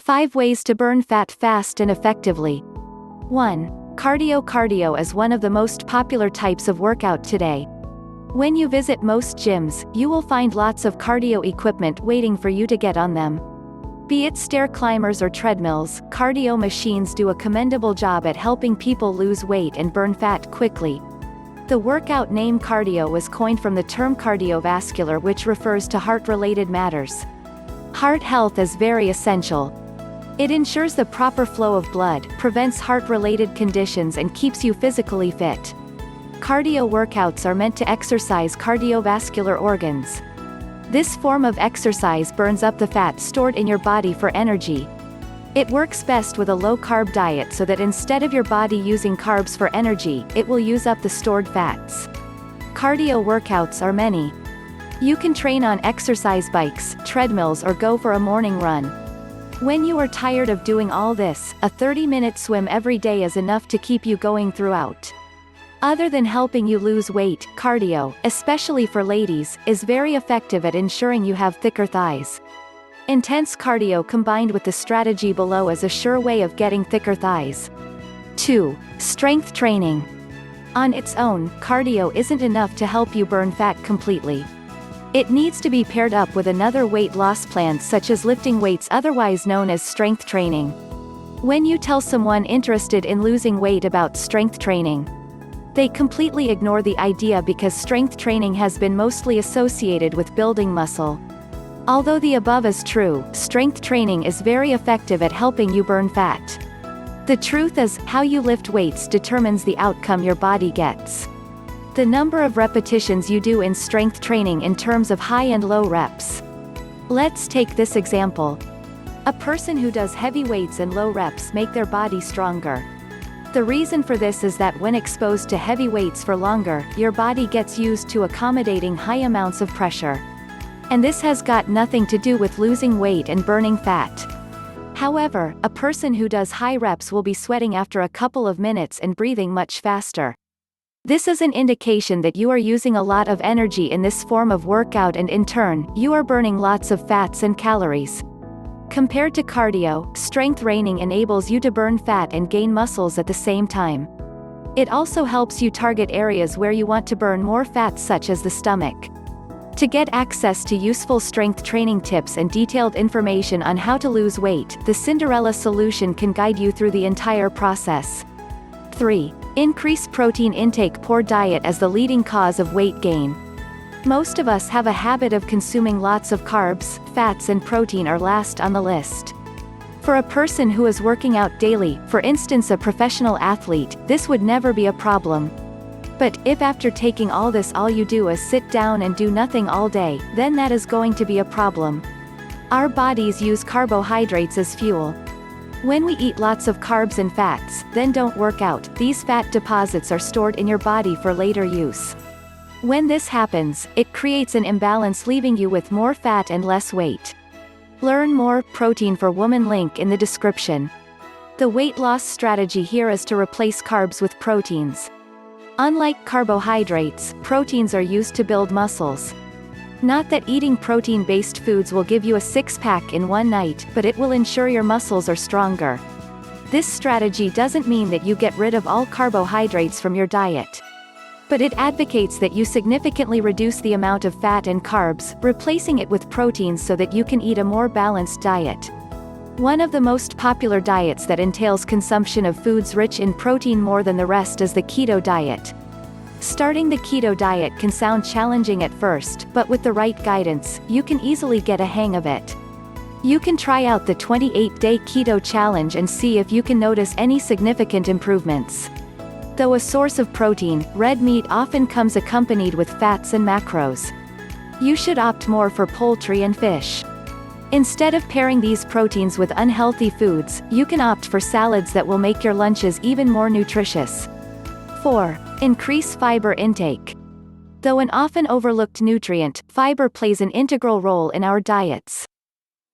5 ways to burn fat fast and effectively. 1. Cardio. Cardio is one of the most popular types of workout today. When you visit most gyms, you will find lots of cardio equipment waiting for you to get on them. Be it stair climbers or treadmills, cardio machines do a commendable job at helping people lose weight and burn fat quickly. The workout name cardio was coined from the term cardiovascular, which refers to heart-related matters. Heart health is very essential. It ensures the proper flow of blood, prevents heart-related conditions and keeps you physically fit. Cardio workouts are meant to exercise cardiovascular organs. This form of exercise burns up the fat stored in your body for energy. It works best with a low-carb diet so that instead of your body using carbs for energy, it will use up the stored fats. Cardio workouts are many. You can train on exercise bikes, treadmills or go for a morning run. When you are tired of doing all this, a 30-minute swim every day is enough to keep you going throughout. Other than helping you lose weight, cardio, especially for ladies, is very effective at ensuring you have thicker thighs. Intense cardio combined with the strategy below is a sure way of getting thicker thighs. 2. Strength training. On its own, cardio isn't enough to help you burn fat completely. It needs to be paired up with another weight loss plan such as lifting weights, otherwise known as strength training. When you tell someone interested in losing weight about strength training, they completely ignore the idea because strength training has been mostly associated with building muscle. Although the above is true, strength training is very effective at helping you burn fat. The truth is, how you lift weights determines the outcome your body gets. The number of repetitions you do in strength training in terms of high and low reps. Let's take this example. A person who does heavy weights and low reps make their body stronger. The reason for this is that when exposed to heavy weights for longer, your body gets used to accommodating high amounts of pressure. And this has got nothing to do with losing weight and burning fat. However, a person who does high reps will be sweating after a couple of minutes and breathing much faster. This is an indication that you are using a lot of energy in this form of workout and in turn, you are burning lots of fats and calories. Compared to cardio, strength training enables you to burn fat and gain muscles at the same time. It also helps you target areas where you want to burn more fat, such as the stomach. To get access to useful strength training tips and detailed information on how to lose weight, the Cinderella solution can guide you through the entire process. 3. Increase protein intake. Poor diet is the leading cause of weight gain. Most of us have a habit of consuming lots of carbs, fats and protein are last on the list. For a person who is working out daily, for instance a professional athlete, this would never be a problem. But, if after taking all this all you do is sit down and do nothing all day, then that is going to be a problem. Our bodies use carbohydrates as fuel. When we eat lots of carbs and fats, then don't work out, these fat deposits are stored in your body for later use. When this happens, it creates an imbalance, leaving you with more fat and less weight. Learn more. Protein for Woman link in the description. The weight loss strategy here is to replace carbs with proteins. Unlike carbohydrates, proteins are used to build muscles. Not that eating protein-based foods will give you a six-pack in one night, but it will ensure your muscles are stronger. This strategy doesn't mean that you get rid of all carbohydrates from your diet. But it advocates that you significantly reduce the amount of fat and carbs, replacing it with proteins so that you can eat a more balanced diet. One of the most popular diets that entails consumption of foods rich in protein more than the rest is the keto diet. Starting the keto diet can sound challenging at first, but with the right guidance, you can easily get a hang of it. You can try out the 28-day keto challenge and see if you can notice any significant improvements. Though a source of protein, red meat often comes accompanied with fats and macros. You should opt more for poultry and fish. Instead of pairing these proteins with unhealthy foods, you can opt for salads that will make your lunches even more nutritious. 4. Increase fiber intake. Though an often overlooked nutrient, fiber plays an integral role in our diets.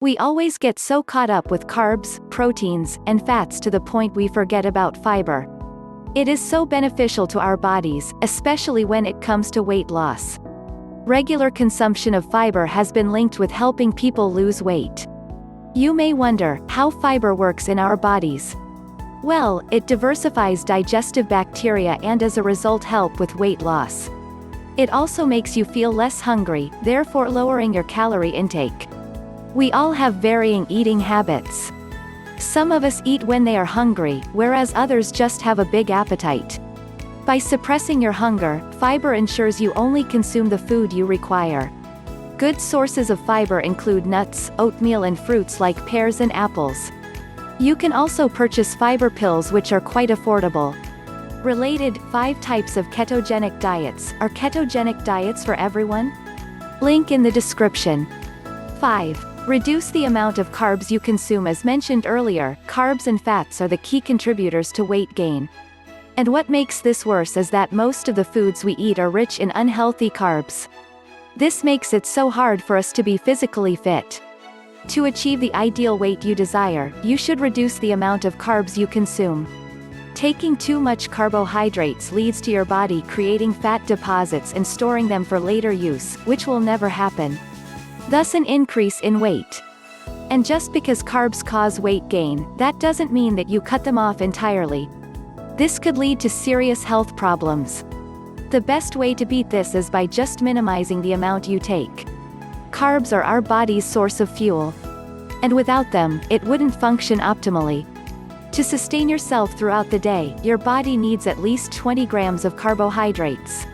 We always get so caught up with carbs, proteins, and fats to the point we forget about fiber. It is so beneficial to our bodies, especially when it comes to weight loss. Regular consumption of fiber has been linked with helping people lose weight. You may wonder how fiber works in our bodies. Well, it diversifies digestive bacteria and as a result help with weight loss. It also makes you feel less hungry, therefore lowering your calorie intake. We all have varying eating habits. Some of us eat when they are hungry, whereas others just have a big appetite. By suppressing your hunger, fiber ensures you only consume the food you require. Good sources of fiber include nuts, oatmeal and fruits like pears and apples. You can also purchase fiber pills which are quite affordable. Related, 5 types of ketogenic diets. Are ketogenic diets for everyone? Link in the description. 5. Reduce the amount of carbs you consume. As mentioned earlier, carbs and fats are the key contributors to weight gain. And what makes this worse is that most of the foods we eat are rich in unhealthy carbs. This makes it so hard for us to be physically fit. To achieve the ideal weight you desire, you should reduce the amount of carbs you consume. Taking too much carbohydrates leads to your body creating fat deposits and storing them for later use, which will never happen. Thus an increase in weight. And just because carbs cause weight gain, that doesn't mean that you cut them off entirely. This could lead to serious health problems. The best way to beat this is by just minimizing the amount you take. Carbs are our body's source of fuel. And without them, it wouldn't function optimally. To sustain yourself throughout the day, your body needs at least 20 grams of carbohydrates.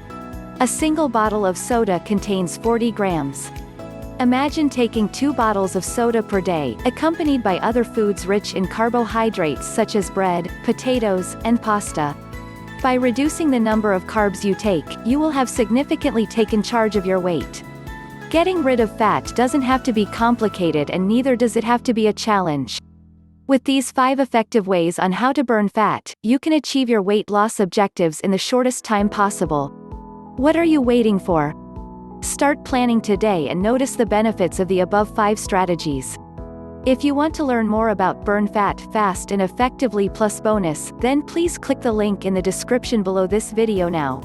A single bottle of soda contains 40 grams. Imagine taking 2 bottles of soda per day, accompanied by other foods rich in carbohydrates such as bread, potatoes, and pasta. By reducing the number of carbs you take, you will have significantly taken charge of your weight. Getting rid of fat doesn't have to be complicated and neither does it have to be a challenge. With these 5 effective ways on how to burn fat, you can achieve your weight loss objectives in the shortest time possible. What are you waiting for? Start planning today and notice the benefits of the above 5 strategies. If you want to learn more about burn fat fast and effectively plus bonus, then please click the link in the description below this video now.